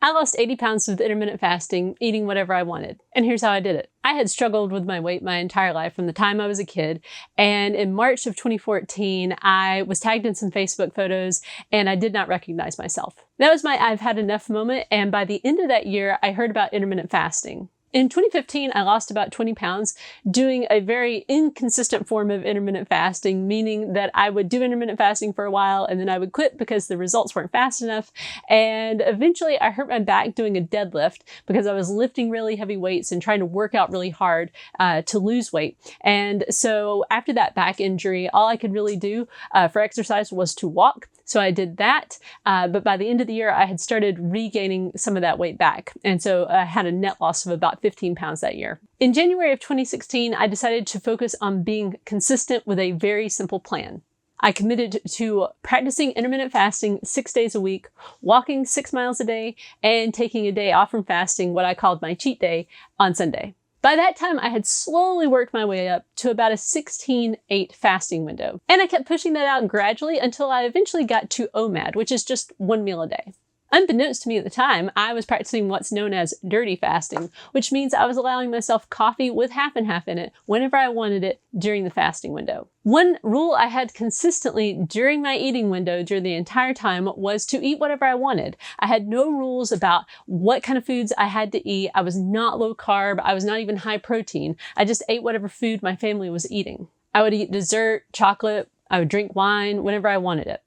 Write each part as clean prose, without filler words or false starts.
I lost 80 pounds with intermittent fasting, eating whatever I wanted. And here's how I did it. I had struggled with my weight my entire life from the time I was a kid. And in March of 2014, I was tagged in some Facebook photos and I did not recognize myself. That was my I've had enough moment. And by the end of that year, I heard about intermittent fasting. In 2015, I lost about 20 pounds doing a very inconsistent form of intermittent fasting, meaning that I would do intermittent fasting for a while and then I would quit because the results weren't fast enough. And eventually I hurt my back doing a deadlift because I was lifting really heavy weights and trying to work out really hard to lose weight. And so after that back injury, all I could really do for exercise was to walk. So I did that, but by the end of the year, I had started regaining some of that weight back. And so I had a net loss of about 15 pounds that year. In January of 2016, I decided to focus on being consistent with a very simple plan. I committed to practicing intermittent fasting 6 days a week, walking 6 miles a day, and taking a day off from fasting, what I called my cheat day, on Sunday. By that time, I had slowly worked my way up to about a 16-8 fasting window. And I kept pushing that out gradually until I eventually got to OMAD, which is just 1 meal a day. Unbeknownst to me at the time, I was practicing what's known as dirty fasting, which means I was allowing myself coffee with half and half in it whenever I wanted it during the fasting window. One rule I had consistently during my eating window during the entire time was to eat whatever I wanted. I had no rules about what kind of foods I had to eat. I was not low carb. I was not even high protein. I just ate whatever food my family was eating. I would eat dessert, chocolate. I would drink wine whenever I wanted it.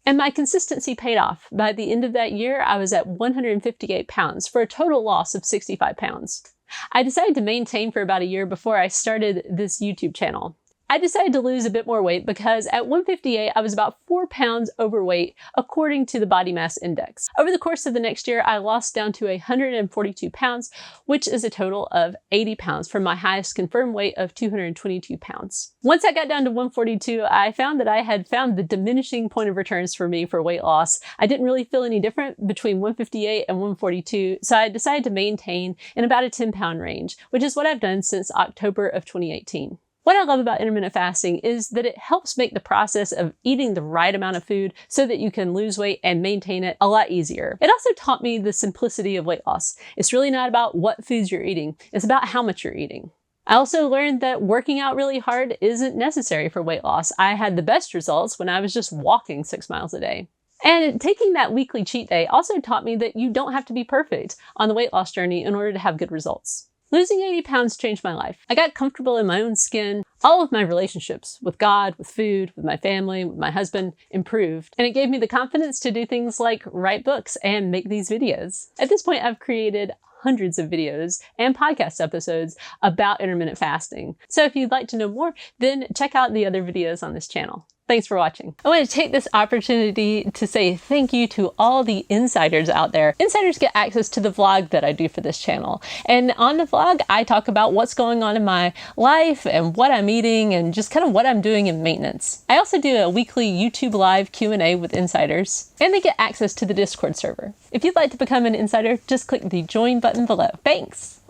And my consistency paid off. By the end of that year, I was at 158 pounds for a total loss of 65 pounds. I decided to maintain for about a year before I started this YouTube channel. I decided to lose a bit more weight because at 158, I was about 4 pounds overweight according to the body mass index. Over the course of the next year, I lost down to 142 pounds, which is a total of 80 pounds from my highest confirmed weight of 222 pounds. Once I got down to 142, I found that I had found the diminishing point of returns for me for weight loss. I didn't really feel any different between 158 and 142, so I decided to maintain in about a 10-pound range, which is what I've done since October of 2018. What I love about intermittent fasting is that it helps make the process of eating the right amount of food so that you can lose weight and maintain it a lot easier. It also taught me the simplicity of weight loss. It's really not about what foods you're eating. It's about how much you're eating. I also learned that working out really hard isn't necessary for weight loss. I had the best results when I was just walking 6 miles a day. And taking that weekly cheat day also taught me that you don't have to be perfect on the weight loss journey in order to have good results. Losing 80 pounds changed my life. I got comfortable in my own skin. All of my relationships with God, with food, with my family, with my husband improved. And it gave me the confidence to do things like write books and make these videos. At this point, I've created hundreds of videos and podcast episodes about intermittent fasting. So if you'd like to know more, then check out the other videos on this channel. Thanks for watching. I want to take this opportunity to say thank you to all the insiders out there. Insiders get access to the vlog that I do for this channel. And on the vlog, I talk about what's going on in my life and what I'm eating and just kind of what I'm doing in maintenance. I also do a weekly YouTube live Q&A with insiders, and they get access to the Discord server. If you'd like to become an insider, just click the join button below. Thanks.